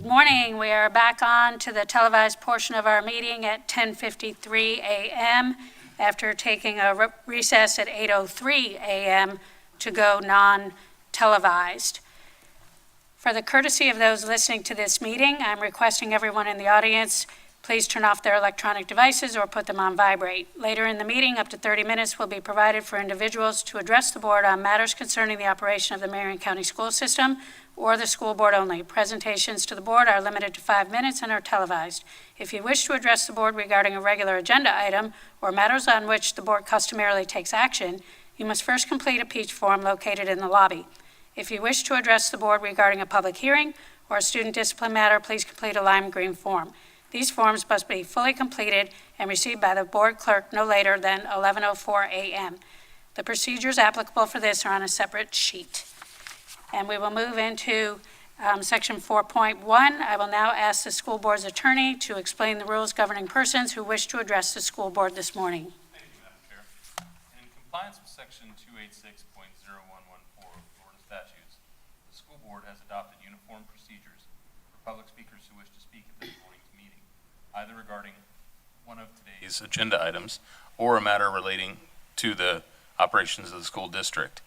Good morning. We are back on to the televised portion of our meeting at 10:53 a.m. after taking a recess at 8:03 a.m. to go non-televised. For the courtesy of those listening to this meeting, I'm requesting everyone in the audience please turn off their electronic devices or put them on vibrate. Later in the meeting, up to 30 minutes will be provided for individuals to address the board on matters concerning the operation of the Marion County school system or the school board only. Presentations to the board are limited to 5 minutes and are televised. If you wish to address the board regarding a regular agenda item or matters on which the board customarily takes action, you must first complete a peach form located in the lobby. If you wish to address the board regarding a public hearing or a student discipline matter, please complete a lime green form. These forms must be fully completed and received by the board clerk no later than 11:04 a.m. The procedures applicable for this are on a separate sheet. And we will move into section 4.1. I will now ask the school board's attorney to explain the rules governing persons who wish to address the school board this morning. Thank you, Madam Chair. In compliance with section 286.0114 of Florida statutes, the school board has adopted uniform procedures for public speakers who wish to speak at this morning's meeting, either regarding one of today's agenda items or a matter relating to the operations of the school district.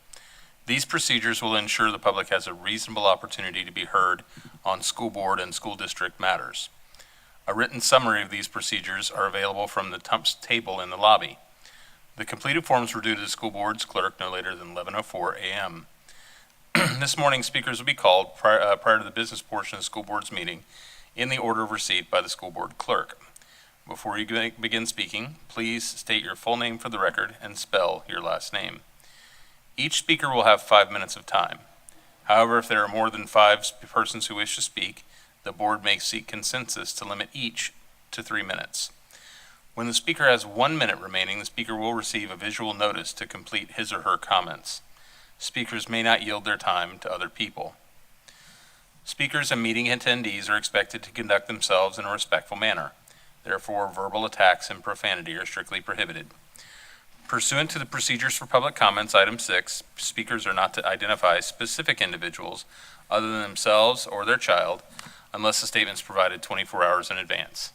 These procedures will ensure the public has a reasonable opportunity to be heard on school board and school district matters. A written summary of these procedures are available from the table in the lobby. The completed forms were due to the school board's clerk no later than 11:04 a.m. This morning, speakers will be called prior to the business portion of the school board's meeting in the order of receipt by the school board clerk. Before you begin speaking, please state your full name for the record and spell your last name. Each speaker will have 5 minutes of time. However, if there are more than 5 persons who wish to speak, the board may seek consensus to limit each to 3 minutes. When the speaker has 1 minute remaining, the speaker will receive a visual notice to complete his or her comments. Speakers may not yield their time to other people. Speakers and meeting attendees are expected to conduct themselves in a respectful manner. Therefore, verbal attacks and profanity are strictly prohibited. Pursuant to the procedures for public comments, item 6, speakers are not to identify specific individuals other than themselves or their child unless the statement is provided 24 hours in advance.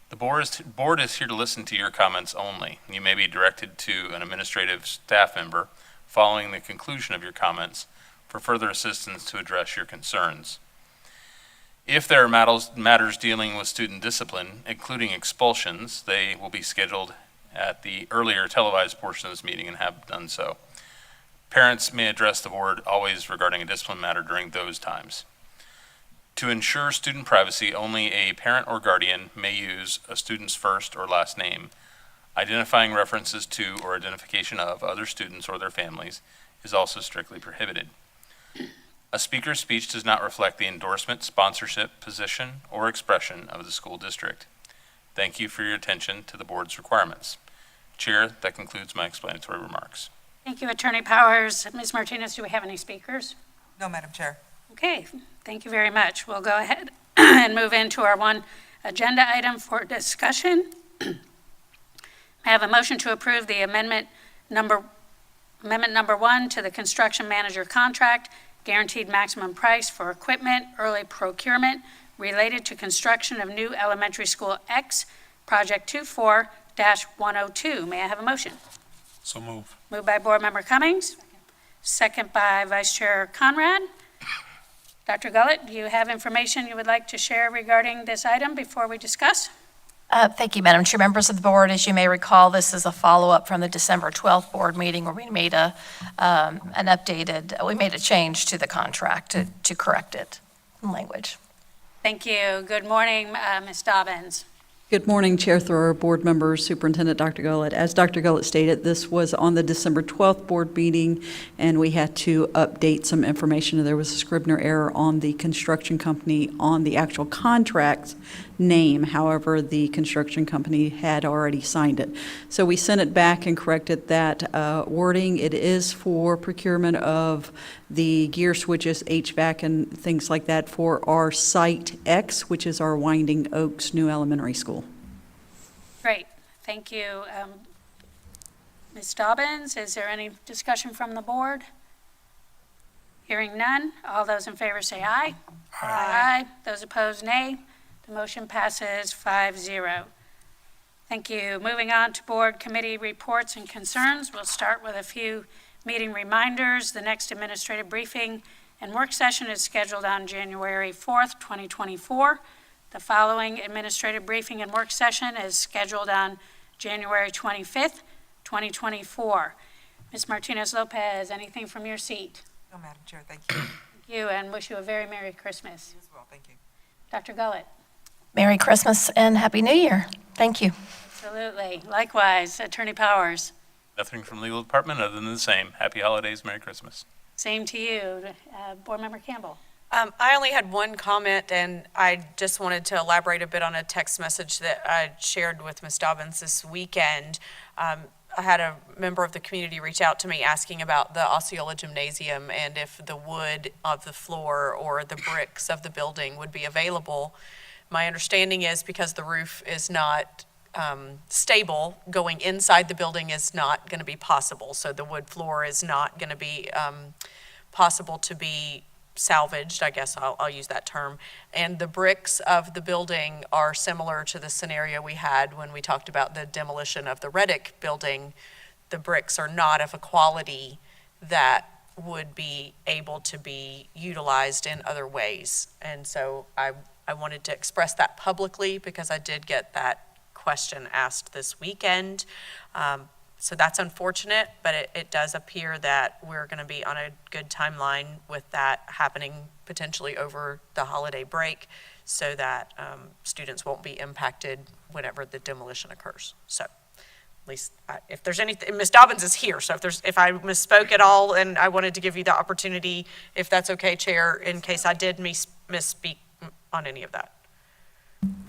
The board is here to listen to your comments only. You may be directed to an administrative staff member following the conclusion of your comments for further assistance to address your concerns. If there are matters dealing with student discipline, including expulsions, they will be scheduled at the earlier televised portion of this meeting and have done so. Parents may address the board always regarding a discipline matter during those times. To ensure student privacy, only a parent or guardian may use a student's first or last name. Identifying references to or identification of other students or their families is also strictly prohibited. A speaker's speech does not reflect the endorsement, sponsorship, position, or expression of the school district. Thank you for your attention to the board's requirements. Chair, that concludes my explanatory remarks. Thank you, Attorney Powers. Ms. Martinez, do we have any speakers? No, Madam Chair. Okay, thank you very much. We'll go ahead and move into our one agenda item for discussion. I have a motion to approve the amendment number 1 to the construction manager contract, guaranteed maximum price for equipment, early procurement related to construction of new elementary school X, project 24-102. May I have a motion? So move. Moved by Board Member Cummings. Second by Vice Chair Conrad. Dr. Gullett, do you have information you would like to share regarding this item before we discuss? Thank you, Madam Chair. Members of the board, as you may recall, this is a follow-up from the December 12th board meeting where we made a change to the contract to correct it in language. Thank you. Good morning, Ms. Dobbins. Good morning, Chair Thrower, board members, Superintendent Dr. Gullett. As Dr. Gullett stated, this was on the December 12th board meeting, and we had to update some information. There was a Scribner error on the construction company on the actual contract's name. However, the construction company had already signed it. So we sent it back and corrected that wording. It is for procurement of the gear switches, HVAC, and things like that for our Site X, which is our Winding Oaks New Elementary School. Great. Thank you. Ms. Dobbins, is there any discussion from the board? Hearing none, all those in favor say aye. Aye. Those opposed, nay. The motion passes 5-0. Thank you. Moving on to board committee reports and concerns. We'll start with a few meeting reminders. The next administrative briefing and work session is scheduled on January 4th, 2024. The following administrative briefing and work session is scheduled on January 25th, 2024. Ms. Martinez-Lopez, anything from your seat? No, Madam Chair, thank you. Thank you, and wish you a very Merry Christmas. You as well, thank you. Dr. Gullett? Merry Christmas and Happy New Year. Thank you. Absolutely. Likewise, Attorney Powers. Nothing from legal department other than the same. Happy holidays, Merry Christmas. Same to you. Board Member Campbell. I only had one comment, and I just wanted to elaborate a bit on a text message that I shared with Ms. Dobbins this weekend. I had a member of the community reach out to me asking about the Osceola Gymnasium and if the wood of the floor or the bricks of the building would be available. My understanding is because the roof is not stable, going inside the building is not going to be possible. So the wood floor is not going to be possible to be salvaged, I guess I'll use that term. And the bricks of the building are similar to the scenario we had when we talked about the demolition of the Reddick building. The bricks are not of a quality that would be able to be utilized in other ways. And so I wanted to express that publicly because I did get that question asked this weekend. So that's unfortunate, but it does appear that we're going to be on a good timeline with that happening potentially over the holiday break so that students won't be impacted whenever the demolition occurs. So at least if there's anything, Ms. Dobbins is here, so if I misspoke at all and I wanted to give you the opportunity, if that's okay, Chair, in case I did misspeak on any of that.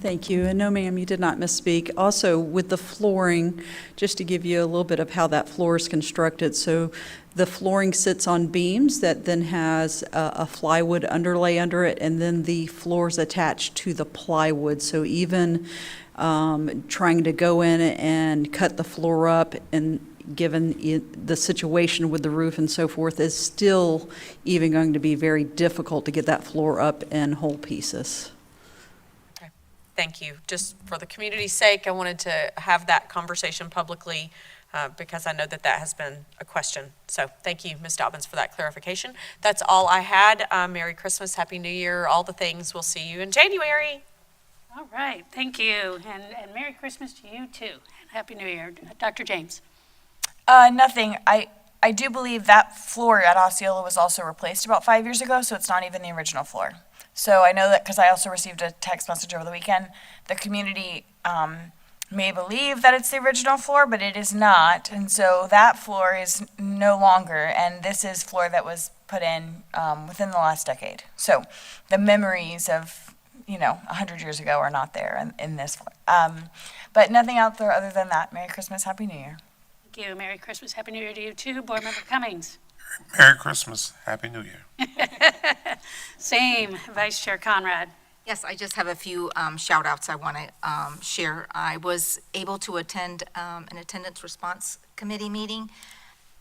Thank you. And no, ma'am, you did not misspeak. Also, with the flooring, just to give you a little bit of how that floor is constructed. So the flooring sits on beams that then has a plywood underlay under it, and then the floor is attached to the plywood. So even trying to go in and cut the floor up, and given the situation with the roof and so forth, is still even going to be very difficult to get that floor up in whole pieces. Thank you. Just for the community's sake, I wanted to have that conversation publicly because I know that has been a question. So thank you, Ms. Dobbins, for that clarification. That's all I had. Merry Christmas, Happy New Year, all the things. We'll see you in January. All right, thank you, and Merry Christmas to you too, and Happy New Year. Dr. James. Nothing. I do believe that floor at Osceola was also replaced about 5 years ago, so it's not even the original floor. So I know that because I also received a text message over the weekend. The community may believe that it's the original floor, but it is not. And so that floor is no longer, and this is floor that was put in within the last decade. So the memories of, 100 years ago are not there in this floor. But nothing out there other than that. Merry Christmas, Happy New Year. Thank you. Merry Christmas, Happy New Year to you too. Board Member Cummings. Merry Christmas, Happy New Year. Same. Vice Chair Conrad. Yes, I just have a few shout outs I want to share. I was able to attend an attendance response committee meeting,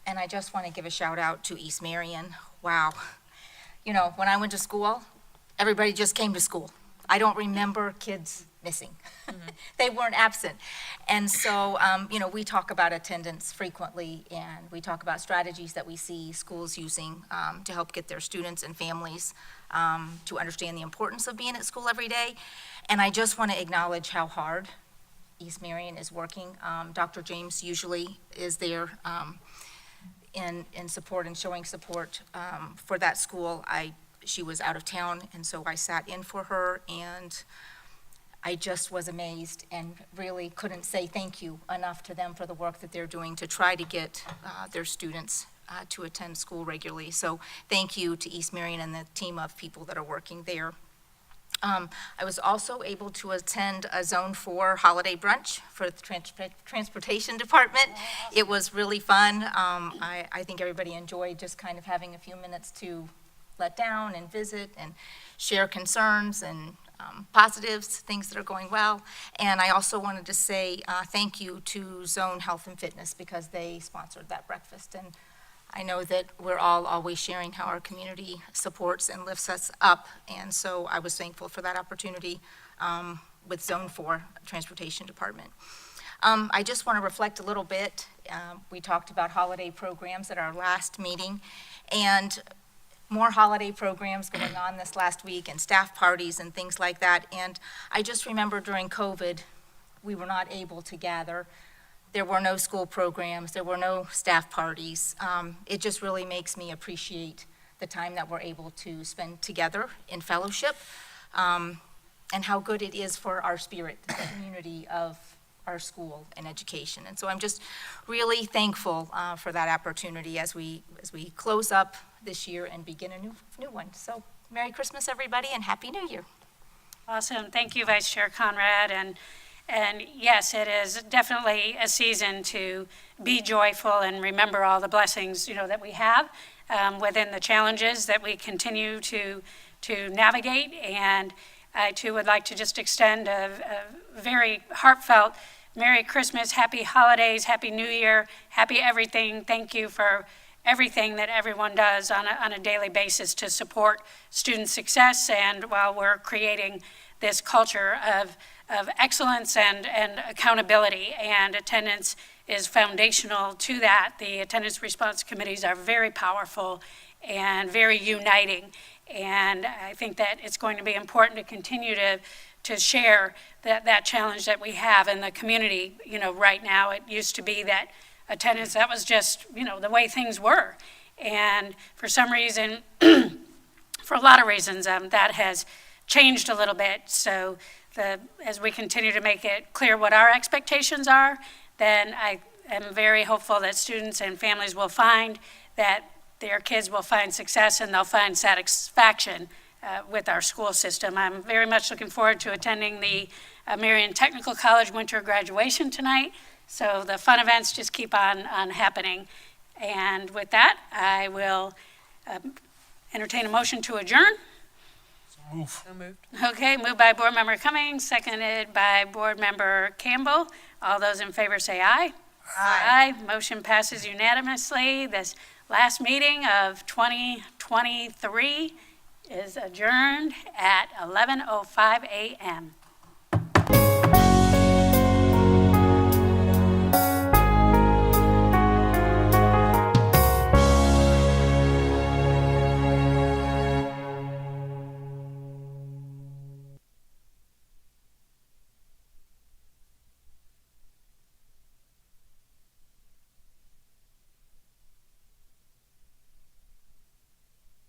and I just want to give a shout out to East Marion. Wow. When I went to school, everybody just came to school. I don't remember kids missing. They weren't absent. And so, we talk about attendance frequently, and we talk about strategies that we see schools using to help get their students and families to understand the importance of being at school every day. And I just want to acknowledge how hard East Marion is working. Dr. James usually is there in support and showing support for that school. She was out of town, and so I sat in for her, and I just was amazed and really couldn't say thank you enough to them for the work that they're doing to try to get their students to attend school regularly. So thank you to East Marion and the team of people that are working there. I was also able to attend a Zone 4 holiday brunch for the transportation department. It was really fun. I think everybody enjoyed just kind of having a few minutes to let down and visit and share concerns and positives, things that are going well. And I also wanted to say thank you to Zone Health and Fitness because they sponsored that breakfast. And I know that we're all always sharing how our community supports and lifts us up, and so I was thankful for that opportunity with Zone 4 Transportation Department. I just want to reflect a little bit. We talked about holiday programs at our last meeting, and more holiday programs going on this last week, and staff parties and things like that. And I just remember during COVID, we were not able to gather. There were no school programs, there were no staff parties. It just really makes me appreciate the time that we're able to spend together in fellowship, and how good it is for our spirit, the community of our school and education. And so I'm just really thankful for that opportunity as we close up this year and begin a new one. So Merry Christmas, everybody, and Happy New Year. Awesome. Thank you, Vice Chair Conrad. And yes, it is definitely a season to be joyful and remember all the blessings, that we have within the challenges that we continue to navigate. And I too would like to just extend a very heartfelt Merry Christmas, Happy Holidays, Happy New Year, Happy everything. Thank you for everything that everyone does on a daily basis to support student success, and while we're creating this culture of excellence and accountability, and attendance is foundational to that. The attendance response committees are very powerful and very uniting, and I think that it's going to be important to continue to share that challenge that we have in the community. Right now, it used to be that attendance, that was just, the way things were. And for some reason, for a lot of reasons, that has changed a little bit. So as we continue to make it clear what our expectations are, then I am very hopeful that students and families will find that their kids will find success and they'll find satisfaction with our school system. I'm very much looking forward to attending the Marion Technical College winter graduation tonight. So the fun events just keep on happening. And with that, I will entertain a motion to adjourn. Move. So moved. Okay, moved by Board Member Cummings, seconded by Board Member Campbell. All those in favor say aye. Aye. Motion passes unanimously. This last meeting of 2023 is adjourned at 11:05 a.m.